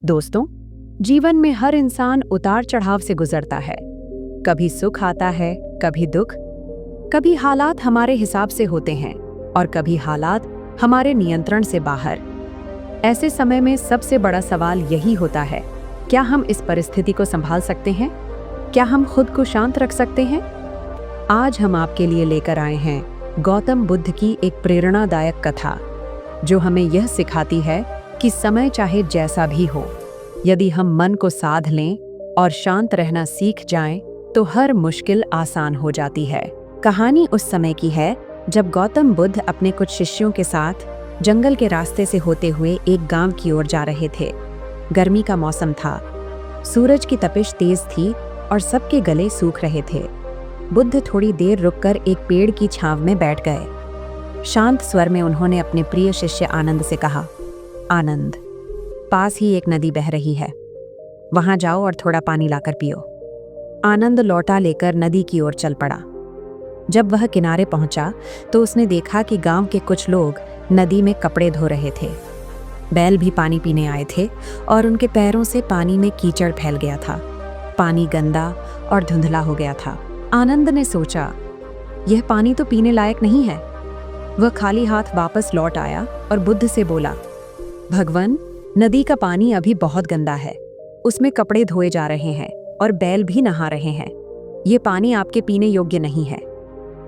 दोस्तों, जीवन में हर इंसान उतार चढ़ाव से गुजरता है। कभी सुख आता है, कभी दुख। कभी हालात हमारे हिसाब से होते हैं और कभी हालात हमारे नियंत्रण से बाहर। ऐसे समय में सबसे बड़ा सवाल यही होता है, क्या हम इस परिस्थिति को संभाल सकते हैं? क्या हम खुद को शांत रख सकते हैं? आज हम आपके लिए लेकर आए हैं गौतम बुद्ध की एक प्रेरणादायक कथा, जो हमें यह सिखाती है कि समय चाहे जैसा भी हो, यदि हम मन को साध लें और शांत रहना सीख जाएं, तो हर मुश्किल आसान हो जाती है। कहानी उस समय की है जब गौतम बुद्ध अपने कुछ शिष्यों के साथ जंगल के रास्ते से होते हुए एक गांव की ओर जा रहे थे। गर्मी का मौसम था, सूरज की तपिश तेज थी और सबके गले सूख रहे थे। बुद्ध थोड़ी देर रुककर एक पेड़ की छांव में बैठ गए। शांत स्वर में उन्होंने अपने प्रिय शिष्य आनंद से कहा, आनंद, पास ही एक नदी बह रही है, वहां जाओ और थोड़ा पानी लाकर पियो। आनंद लोटा लेकर नदी की ओर चल पड़ा। जब वह किनारे पहुंचा तो उसने देखा कि गांव के कुछ लोग नदी में कपड़े धो रहे थे। बैल भी पानी पीने आए थे और उनके पैरों से पानी में कीचड़ फैल गया था। पानी गंदा और धुंधला हो गया था। आनंद ने सोचा, यह पानी तो पीने लायक नहीं है। वह खाली हाथ वापस लौट आया और बुद्ध से बोला, भगवान, नदी का पानी अभी बहुत गंदा है। उसमें कपड़े धोए जा रहे हैं और बैल भी नहा रहे हैं। ये पानी आपके पीने योग्य नहीं है।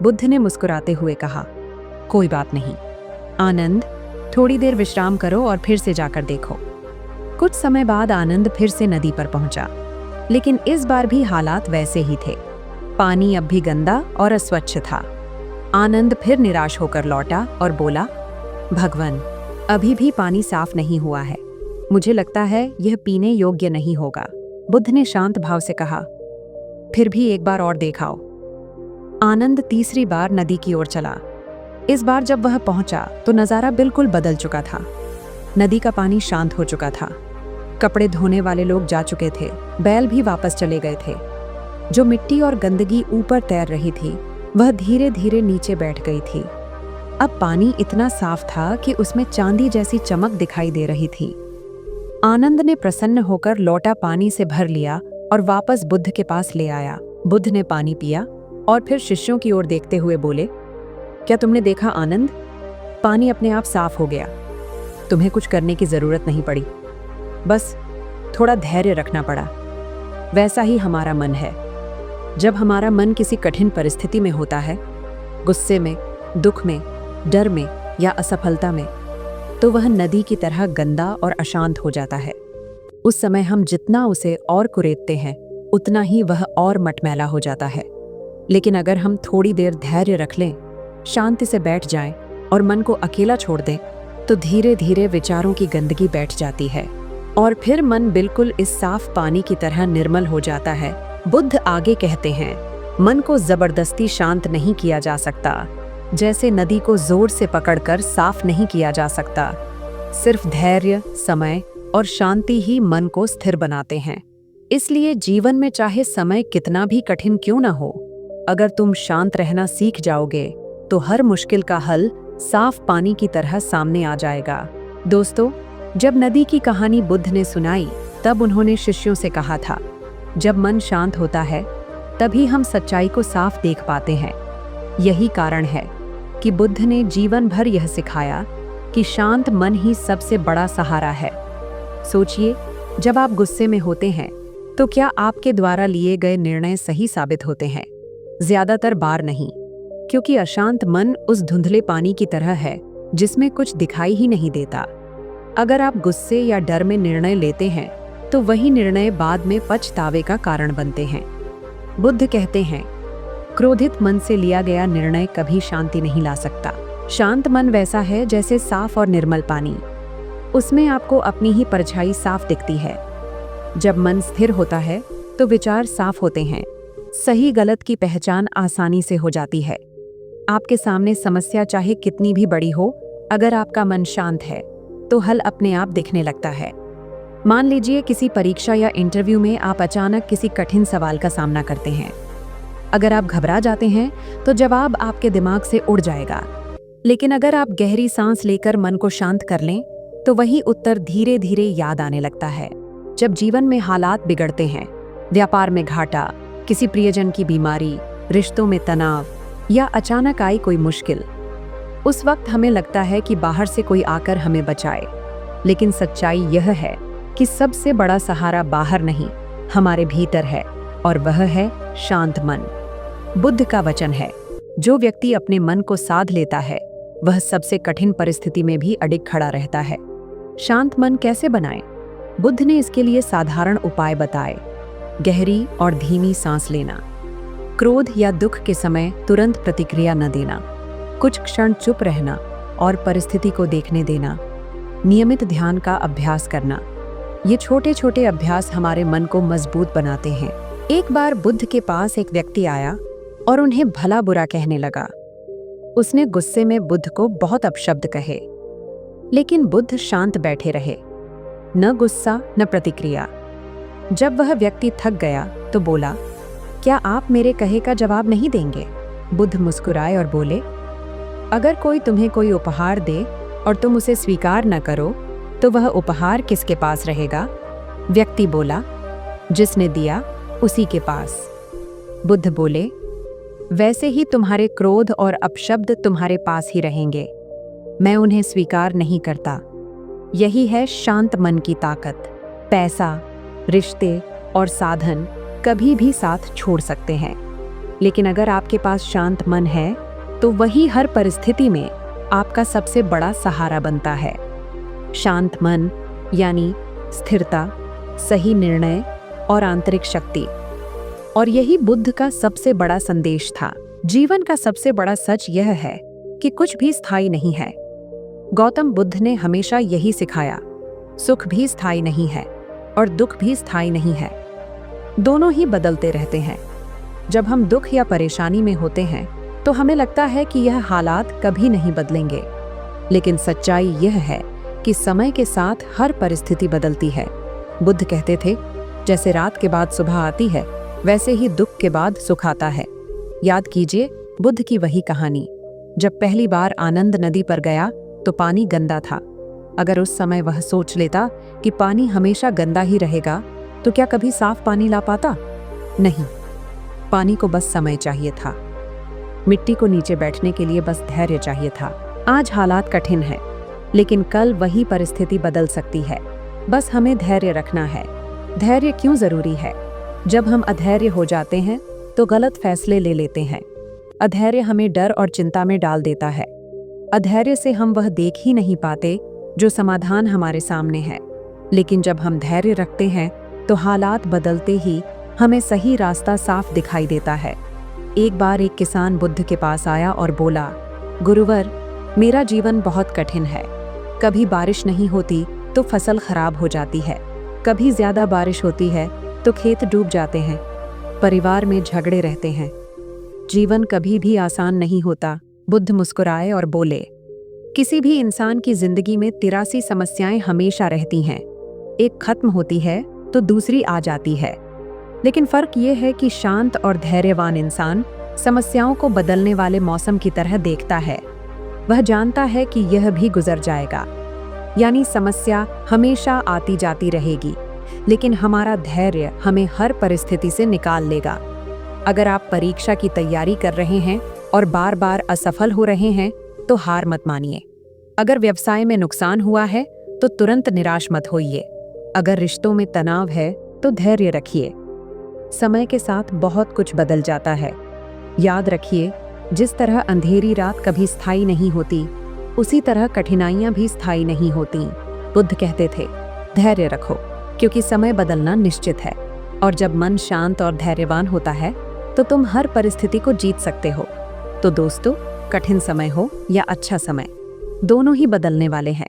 बुद्ध ने मुस्कुराते हुए कहा, कोई बात नहीं आनंद, थोड़ी देर विश्राम करो और फिर से जाकर देखो। कुछ समय बाद आनंद फिर से नदी पर पहुंचा, लेकिन इस बार भी हालात वैसे ही थे। पानी अब भी गंदा और अस्वच्छ था। आनंद फिर निराश होकर लौटा और बोला, भगवान, अभी भी पानी साफ नहीं हुआ है। मुझे लगता है यह पीने योग्य नहीं होगा। बुद्ध ने शांत भाव से कहा, फिर भी एक बार और देखाओ। आनंद तीसरी बार नदी की ओर चला। इस बार जब वह पहुंचा तो नजारा बिल्कुल बदल चुका था। नदी का पानी शांत हो चुका था। कपड़े धोने वाले लोग जा चुके थे, बैल भी वापस चले गए थे। जो मिट्टी और गंदगी ऊपर तैर रही थी, वह धीरे धीरे नीचे बैठ गई थी। अब पानी इतना साफ था कि उसमें चांदी जैसी चमक दिखाई दे रही थी। आनंद ने प्रसन्न होकर लोटा पानी से भर लिया और वापस बुद्ध के पास ले आया। बुद्ध ने पानी पिया और फिर शिष्यों की ओर देखते हुए बोले, क्या तुमने देखा आनंद? पानी अपने आप साफ हो गया। तुम्हें कुछ करने की जरूरत नहीं पड़ी, बस थोड़ा धैर्य रखना पड़ा। वैसा ही हमारा मन है। जब हमारा मन किसी कठिन परिस्थिति में होता है, गुस्से में, दुख में, डर में या असफलता में, तो वह नदी की तरह गंदा और अशांत हो जाता है। उस समय हम जितना उसे और कुरेदते हैं, उतना ही वह और मटमैला हो जाता है। लेकिन अगर हम थोड़ी देर धैर्य रख लें, शांति से बैठ जाएं और मन को अकेला छोड़ दें, तो धीरे धीरे विचारों की गंदगी बैठ जाती है और फिर मन बिल्कुल इस साफ पानी की तरह निर्मल हो जाता है। बुद्ध आगे कहते हैं, मन को जबरदस्ती शांत नहीं किया जा सकता, जैसे नदी को जोर से पकड़कर साफ नहीं किया जा सकता। सिर्फ धैर्य, समय और शांति ही मन को स्थिर बनाते हैं। इसलिए जीवन में चाहे समय कितना भी कठिन क्यों न हो, अगर तुम शांत रहना सीख जाओगे तो हर मुश्किल का हल साफ पानी की तरह सामने आ जाएगा। दोस्तों, जब नदी की कहानी बुद्ध ने सुनाई, तब उन्होंने शिष्यों से कहा था, जब मन शांत होता है तभी हम सच्चाई को साफ देख पाते हैं। यही कारण है कि बुद्ध ने जीवन भर यह सिखाया कि शांत मन ही सबसे बड़ा सहारा है। सोचिए, जब आप गुस्से में होते हैं तो क्या आपके द्वारा लिए गए निर्णय सही साबित होते हैं? ज्यादातर बार नहीं, क्योंकि अशांत मन उस धुंधले पानी की तरह है जिसमें कुछ दिखाई ही नहीं देता। अगर आप गुस्से या डर में निर्णय लेते हैं तो वही निर्णय बाद में पछतावे का कारण बनते हैं। बुद्ध कहते हैं, क्रोधित मन से लिया गया निर्णय कभी शांति नहीं ला सकता। शांत मन वैसा है जैसे साफ और निर्मल पानी। उसमें आपको अपनी ही परछाई साफ दिखती है। जब मन स्थिर होता है तो विचार साफ होते हैं। सही गलत की पहचान आसानी से हो जाती है। आपके सामने समस्या चाहे कितनी भी बड़ी हो, अगर आपका मन शांत है तो हल अपने आप दिखने लगता है। मान लीजिए किसी परीक्षा या इंटरव्यू में आप अचानक किसी कठिन सवाल का सामना करते हैं। अगर आप घबरा जाते हैं तो जवाब आपके दिमाग से उड़ जाएगा। लेकिन अगर आप गहरी सांस लेकर मन को शांत कर लें, तो वही उत्तर धीरे धीरे याद आने लगता है। जब जीवन में हालात बिगड़ते हैं, व्यापार में घाटा, किसी प्रियजन की बीमारी, रिश्तों में तनाव या अचानक आई कोई मुश्किल, उस वक्त हमें लगता है कि बाहर से कोई आकर हमें बचाए। लेकिन सच्चाई यह है कि सबसे बड़ा सहारा बाहर नहीं, हमारे भीतर है, और वह है शांत मन। बुद्ध का वचन है, जो व्यक्ति अपने मन को साध लेता है वह सबसे कठिन परिस्थिति में भी अडिग खड़ा रहता है। शांत मन कैसे बनाएं? बुद्ध ने इसके लिए साधारण उपाय बताए। गहरी और धीमी सांस लेना, क्रोध या दुख के समय तुरंत प्रतिक्रिया न देना, कुछ क्षण चुप रहना और परिस्थिति को देखने देना, नियमित ध्यान का अभ्यास करना। ये छोटे छोटे अभ्यास हमारे मन को मजबूत बनाते हैं। एक बार बुद्ध के पास एक व्यक्ति आया और उन्हें भला बुरा कहने लगा। उसने गुस्से में बुद्ध को बहुत अपशब्द कहे, लेकिन बुद्ध शांत बैठे रहे, न गुस्सा न प्रतिक्रिया। जब वह व्यक्ति थक गया तो बोला, क्या आप मेरे कहे का जवाब नहीं देंगे? बुद्ध मुस्कुराए और बोले, अगर कोई तुम्हें कोई उपहार दे और तुम उसे स्वीकार न करो तो वह उपहार किसके पास रहेगा? व्यक्ति बोला, जिसने दिया उसी के पास। बुद्ध बोले, वैसे ही तुम्हारे क्रोध और अपशब्द तुम्हारे पास ही रहेंगे, मैं उन्हें स्वीकार नहीं करता। यही है शांत मन की ताकत। पैसा, रिश्ते और साधन कभी भी साथ छोड़ सकते हैं, लेकिन अगर आपके पास शांत मन है तो वही हर परिस्थिति में आपका सबसे बड़ा सहारा बनता है। शांत मन यानी स्थिरता, सही निर्णय और आंतरिक शक्ति। और यही बुद्ध का सबसे बड़ा संदेश था। जीवन का सबसे बड़ा सच यह है कि कुछ भी स्थायी नहीं है। गौतम बुद्ध ने हमेशा यही सिखाया, सुख भी स्थायी नहीं है और दुख भी स्थायी नहीं है, दोनों ही बदलते रहते हैं। जब हम दुख या परेशानी में होते हैं तो हमें लगता है कि यह हालात कभी नहीं बदलेंगे, लेकिन सच्चाई यह है कि समय के साथ हर परिस्थिति बदलती है। बुद्ध कहते थे, जैसे रात के बाद सुबह आती है वैसे ही दुख के बाद सुख आता है। याद कीजिए बुद्ध की वही कहानी। जब पहली बार आनंद नदी पर गया तो पानी गंदा था। अगर उस समय वह सोच लेता कि पानी हमेशा गंदा ही रहेगा तो क्या कभी साफ पानी ला पाता? नहीं, पानी को बस समय चाहिए था। मिट्टी को नीचे बैठने के लिए बस धैर्य चाहिए था। आज हालात कठिन हैं, लेकिन कल वही परिस्थिति बदल सकती है। बस हमें धैर्य रखना है। धैर्य क्यों जरूरी है? जब हम अधैर्य हो जाते हैं तो गलत फैसले ले लेते हैं। अधैर्य हमें डर और चिंता में डाल देता है। अधैर्य से हम वह देख ही नहीं पाते जो समाधान हमारे सामने है। लेकिन जब हम धैर्य रखते हैं तो हालात बदलते ही हमें सही रास्ता साफ दिखाई देता है। एक बार एक किसान बुद्ध के पास आया और बोला, गुरुवर, मेरा जीवन बहुत कठिन है। कभी बारिश नहीं होती तो फसल खराब हो जाती है, कभी ज्यादा बारिश होती है तो खेत डूब जाते हैं, परिवार में झगड़े रहते हैं। जीवन कभी भी आसान नहीं होता। बुद्ध मुस्कुराए और बोले, किसी भी इंसान की जिंदगी में 83 समस्याएं हमेशा रहती हैं। एक खत्म होती है तो दूसरी आ जाती है। लेकिन फर्क ये है कि शांत और धैर्यवान इंसान समस्याओं को बदलने वाले मौसम की तरह देखता है। वह जानता है कि यह भी गुजर जाएगा, यानी समस्या हमेशा आती जाती रहेगी, लेकिन हमारा धैर्य हमें हर परिस्थिति से निकाल लेगा। अगर आप परीक्षा की तैयारी कर रहे हैं और बार बार असफल हो रहे हैं तो हार मत मानिए। अगर व्यवसाय में नुकसान हुआ है तो तुरंत निराश मत होइए। अगर रिश्तों में तनाव है तो धैर्य रखिए। समय के साथ बहुत कुछ बदल जाता है। याद रखिए, जिस तरह अंधेरी रात कभी स्थायी नहीं होती, उसी तरह कठिनाइयां भी स्थायी नहीं होती। बुद्ध कहते थे, धैर्य रखो, क्योंकि समय बदलना निश्चित है। और जब मन शांत और धैर्यवान होता है तो तुम हर परिस्थिति को जीत सकते हो। तो दोस्तों, कठिन समय हो या अच्छा समय, दोनों ही बदलने वाले हैं।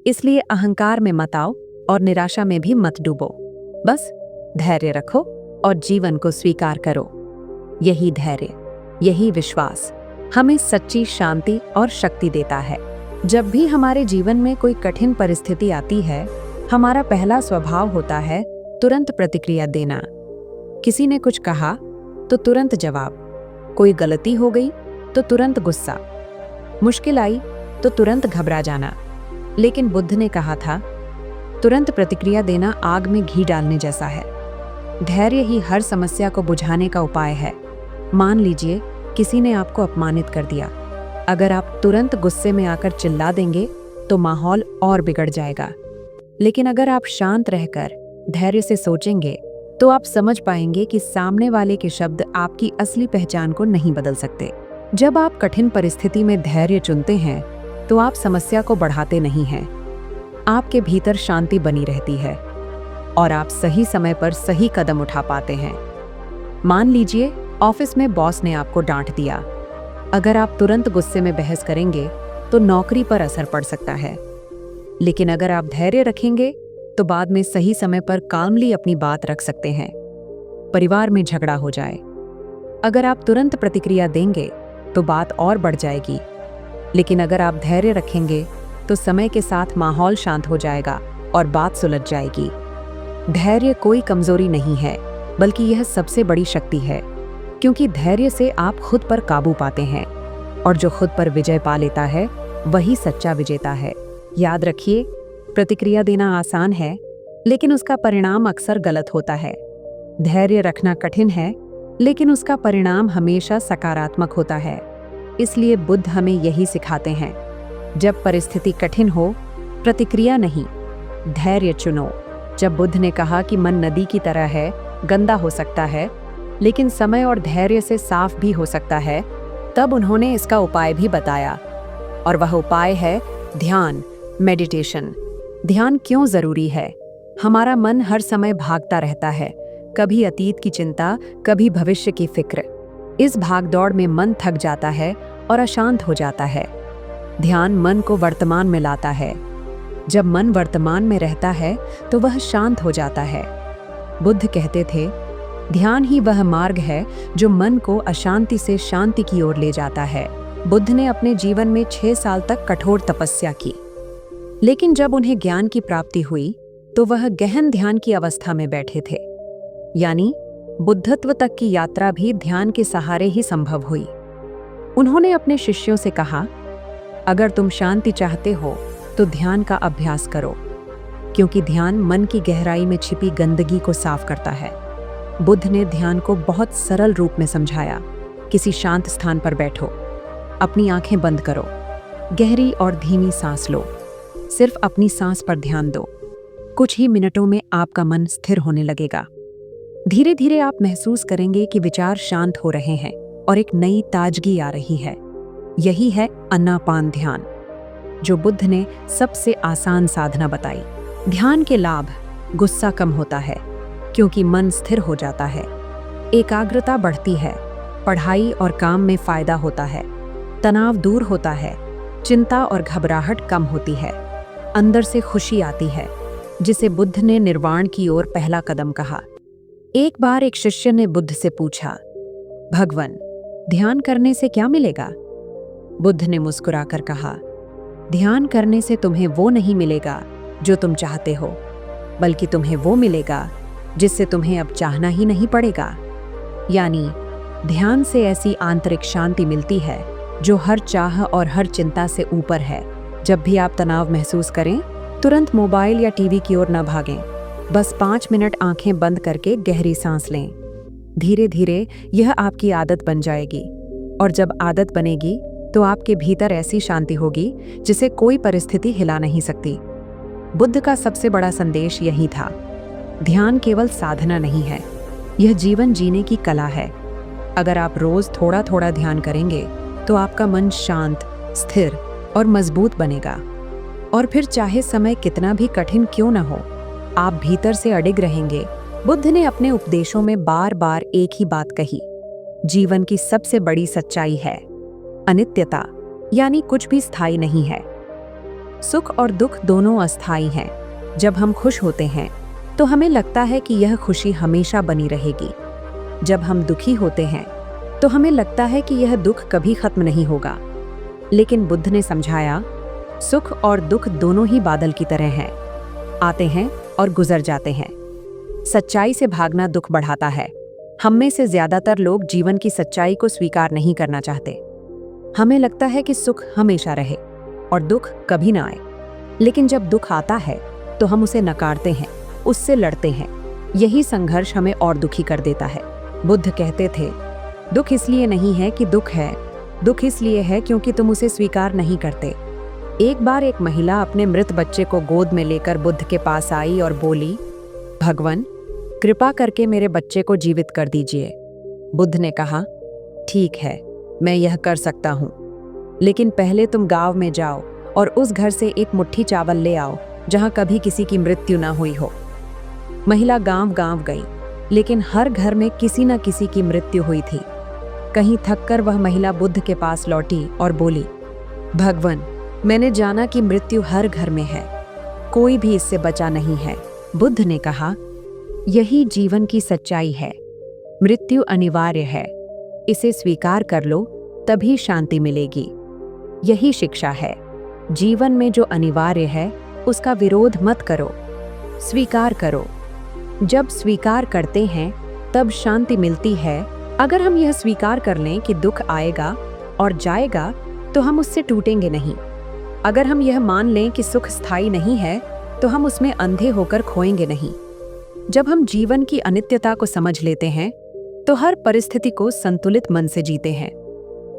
इसलिए अहंकार में मत आओ और निराशा में भी मत डूबो। बस धैर्य रखो और जीवन को स्वीकार करो। यही धैर्य, यही विश्वास हमें सच्ची शांति और शक्ति देता है। जब भी हमारे जीवन में कोई कठिन परिस्थिति आती है, हमारा पहला स्वभाव होता है तुरंत प्रतिक्रिया देना। किसी ने कुछ कहा तो तुरंत जवाब, कोई गलती हो गई तो तुरंत गुस्सा, मुश्किल आई तो तुरंत घबरा जाना। लेकिन बुद्ध ने कहा था, तुरंत प्रतिक्रिया देना आग में घी डालने जैसा है। धैर्य ही हर समस्या को बुझाने का उपाय है। मान लीजिए किसी ने आपको अपमानित कर दिया। अगर आप तुरंत गुस्से में आकर चिल्ला देंगे तो माहौल और बिगड़ जाएगा। लेकिन अगर आप शांत रहकर धैर्य से सोचेंगे तो आप समझ पाएंगे कि सामने वाले के शब्द आपकी असली पहचान को नहीं बदल सकते। जब आप कठिन परिस्थिति में धैर्य चुनते हैं तो आप समस्या को बढ़ाते नहीं हैं। आपके भीतर शांति बनी रहती है और आप सही समय पर सही कदम उठा पाते हैं। मान लीजिए ऑफिस में बॉस ने आपको डांट दिया। अगर आप तुरंत गुस्से में बहस करेंगे तो नौकरी पर असर पड़ सकता है। लेकिन अगर आप धैर्य रखेंगे तो बाद में सही समय पर कामली अपनी बात रख सकते हैं। परिवार में झगड़ा हो जाए, अगर आप तुरंत प्रतिक्रिया देंगे तो बात और बढ़ जाएगी। लेकिन अगर आप धैर्य रखेंगे तो समय के साथ माहौल शांत हो जाएगा और बात सुलझ जाएगी। धैर्य कोई कमजोरी नहीं है, बल्कि यह सबसे बड़ी शक्ति है, क्योंकि धैर्य से आप खुद पर काबू पाते हैं और जो खुद पर विजय पा लेता है वही सच्चा विजेता है। याद रखिए, प्रतिक्रिया देना आसान है, लेकिन उसका परिणाम अक्सर गलत होता है। धैर्य रखना कठिन है, लेकिन उसका परिणाम हमेशा सकारात्मक होता है। इसलिए बुद्ध हमें यही सिखाते हैं, जब परिस्थिति कठिन हो, प्रतिक्रिया नहीं, धैर्य चुनो। जब बुद्ध ने कहा कि मन नदी की तरह है, गंदा हो सकता है, लेकिन समय और धैर्य से साफ भी हो सकता है, तब उन्होंने इसका उपाय भी बताया। और वह उपाय है ध्यान, मेडिटेशन। ध्यान क्यों जरूरी है? हमारा मन हर समय भागता रहता है, कभी अतीत की चिंता, कभी भविष्य की फिक्र। इस भागदौड़ में मन थक जाता है और अशांत हो जाता है। ध्यान मन को वर्तमान में लाता है। जब मन वर्तमान में रहता है तो वह शांत हो जाता है। बुद्ध कहते थे, ध्यान ही वह मार्ग है जो मन को अशांति से शांति की ओर ले जाता है। बुद्ध ने अपने जीवन में 6 साल तक कठोर तपस्या की, लेकिन जब उन्हें ज्ञान की प्राप्ति हुई तो वह गहन ध्यान की अवस्था में बैठे थे। यानी बुद्धत्व तक की यात्रा भी ध्यान के सहारे ही संभव हुई। उन्होंने अपने शिष्यों से कहा, अगर तुम शांति चाहते हो तो ध्यान का अभ्यास करो, क्योंकि ध्यान मन की गहराई में छिपी गंदगी को साफ करता है। बुद्ध ने ध्यान को बहुत सरल रूप में समझाया। किसी शांत स्थान पर बैठो, अपनी आंखें बंद करो, गहरी और धीमी सांस लो, सिर्फ अपनी सांस पर ध्यान दो। कुछ ही मिनटों में आपका मन स्थिर होने लगेगा। धीरे धीरे आप महसूस करेंगे कि विचार शांत हो रहे हैं और एक नई ताजगी आ रही है। यही है आनापान ध्यान, जो बुद्ध ने सबसे आसान साधना बताई। ध्यान के लाभ: गुस्सा कम होता है क्योंकि मन स्थिर हो जाता है, एकाग्रता बढ़ती है, पढ़ाई और काम में फायदा होता है, तनाव दूर होता है, चिंता और घबराहट कम होती है, अंदर से खुशी आती है, जिसे बुद्ध ने निर्वाण की ओर पहला कदम कहा। एक बार एक शिष्य ने बुद्ध से पूछा, भगवान, ध्यान करने से क्या मिलेगा? बुद्ध ने मुस्कुराकर कहा, ध्यान करने से तुम्हें वो नहीं मिलेगा जो तुम चाहते हो, बल्कि तुम्हें वो मिलेगा जिससे तुम्हें अब चाहना ही नहीं पड़ेगा। यानी ध्यान से ऐसी आंतरिक शांति मिलती है जो हर चाह और हर चिंता से ऊपर है। जब भी आप तनाव महसूस करें, तुरंत मोबाइल या टीवी की ओर न भागें। बस 5 मिनट आंखें बंद करके गहरी सांस लें। धीरे धीरे यह आपकी आदत बन जाएगी, और जब आदत बनेगी तो आपके भीतर ऐसी शांति होगी जिसे कोई परिस्थिति हिला नहीं सकती। बुद्ध का सबसे बड़ा संदेश यही था, ध्यान केवल साधना नहीं है, यह जीवन जीने की कला है। अगर आप रोज थोड़ा थोड़ा ध्यान करेंगे तो आपका मन शांत, स्थिर और मजबूत बनेगा। और फिर चाहे समय कितना भी कठिन क्यों न हो, आप भीतर से अडिग रहेंगे। बुद्ध ने अपने उपदेशों में बार बार एक ही बात कही, जीवन की सबसे बड़ी सच्चाई है अनित्यता, यानी कुछ भी स्थायी नहीं है। सुख और दुख दोनों अस्थायी हैं। जब हम खुश होते हैं तो हमें लगता है कि यह खुशी हमेशा बनी रहेगी। जब हम दुखी होते हैं तो हमें लगता है कि यह दुख कभी खत्म नहीं होगा। लेकिन बुद्ध ने समझाया, सुख और दुख दोनों ही बादल की तरह हैं, आते हैं और गुजर जाते हैं। सच्चाई से भागना दुख बढ़ाता है। हम में से ज्यादातर लोग जीवन की सच्चाई को स्वीकार नहीं करना चाहते। हमें लगता है कि सुख हमेशा रहे और दुख कभी ना आए। लेकिन जब दुख आता है तो हम उसे नकारते हैं, उससे लड़ते हैं। यही संघर्ष हमें और दुखी कर देता है। बुद्ध कहते थे, दुख इसलिए नहीं है कि दुख है, दुख इसलिए है क्योंकि तुम उसे स्वीकार नहीं करते। एक बार एक महिला अपने मृत बच्चे को गोद में लेकर बुद्ध के पास आई और बोली, भगवान, कृपा करके मेरे बच्चे को जीवित कर दीजिए। बुद्ध ने कहा, ठीक है, मैं यह कर सकता हूँ, लेकिन पहले तुम गांव में जाओ और उस घर से एक मुट्ठी चावल ले आओ जहाँ कभी किसी की मृत्यु न हुई हो। महिला गांव गई, लेकिन हर घर में किसी न किसी की मृत्यु हुई थी। कहीं थककर वह महिला बुद्ध के पास लौटी और बोली, भगवान, मैंने जाना कि मृत्यु हर घर में है, कोई भी इससे बचा नहीं है। बुद्ध ने कहा, यही जीवन की सच्चाई है। मृत्यु अनिवार्य है, इसे स्वीकार कर लो, तभी शांति मिलेगी। यही शिक्षा है। जीवन में जो अनिवार्य है उसका विरोध मत करो, स्वीकार करो। जब स्वीकार करते हैं तब शांति मिलती है। अगर हम यह स्वीकार कर लें कि दुख आएगा और जाएगा तो हम उससे टूटेंगे नहीं। अगर हम यह मान लें कि सुख स्थायी नहीं है तो हम उसमें अंधे होकर खोएंगे नहीं। जब हम जीवन की अनित्यता को समझ लेते हैं तो हर परिस्थिति को संतुलित मन से जीते हैं।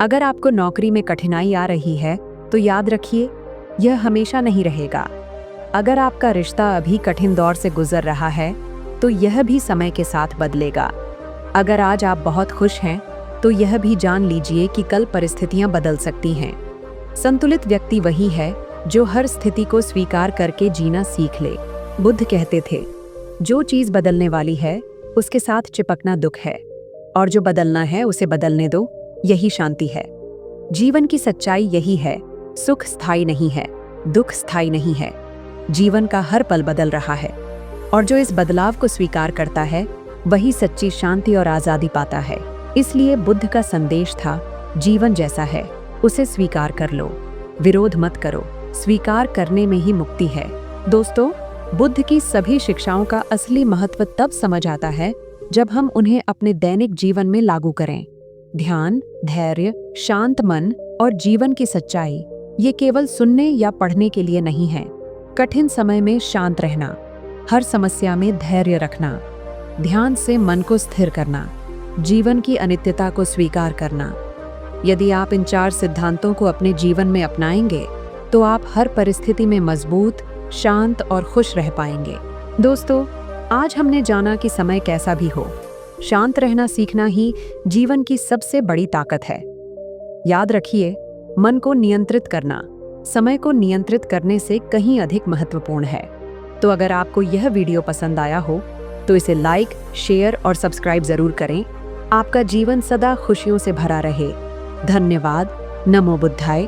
अगर आपको नौकरी में कठिनाई आ रही है तो याद रखिए, यह हमेशा नहीं रहेगा। अगर आपका रिश्ता अभी कठिन दौर से गुजर रहा है तो यह भी समय के साथ बदलेगा। अगर आज आप बहुत खुश हैं तो यह भी जान लीजिए कि कल परिस्थितियां बदल सकती हैं। संतुलित व्यक्ति वही है जो हर स्थिति को स्वीकार करके जीना सीख ले। बुद्ध कहते थे, जो चीज बदलने वाली है उसके साथ चिपकना दुख है, और जो बदलना है उसे बदलने दो, यही शांति है। जीवन की सच्चाई यही है, सुख स्थायी नहीं है, दुख स्थायी नहीं है। जीवन का हर पल बदल रहा है, और जो इस बदलाव को स्वीकार करता है वही सच्ची शांति और आजादी पाता है। इसलिए बुद्ध का संदेश था, जीवन जैसा है उसे स्वीकार कर लो, विरोध मत करो। स्वीकार करने में ही मुक्ति है। दोस्तों, बुद्ध की सभी शिक्षाओं का असली महत्व तब समझ आता है जब हम उन्हें अपने दैनिक जीवन में लागू करें। ध्यान, धैर्य, शांत मन और जीवन की सच्चाई, ये केवल सुनने या पढ़ने के लिए नहीं है। कठिन समय में शांत रहना, हर समस्या में धैर्य रखना, ध्यान से मन को स्थिर करना, जीवन की अनित्यता को स्वीकार करना। यदि आप इन 4 सिद्धांतों को अपने जीवन में अपनाएंगे तो आप हर परिस्थिति में मजबूत, शांत और खुश रह पाएंगे। दोस्तों, आज हमने जाना कि समय कैसा भी हो, शांत रहना सीखना ही जीवन की सबसे बड़ी ताकत है। याद रखिए, मन को नियंत्रित करना समय को नियंत्रित करने से कहीं अधिक महत्वपूर्ण है। तो अगर आपको यह वीडियो पसंद आया हो तो इसे लाइक, शेयर और सब्सक्राइब जरूर करें। आपका जीवन सदा खुशियों से भरा रहे। धन्यवाद। नमो बुद्धाय।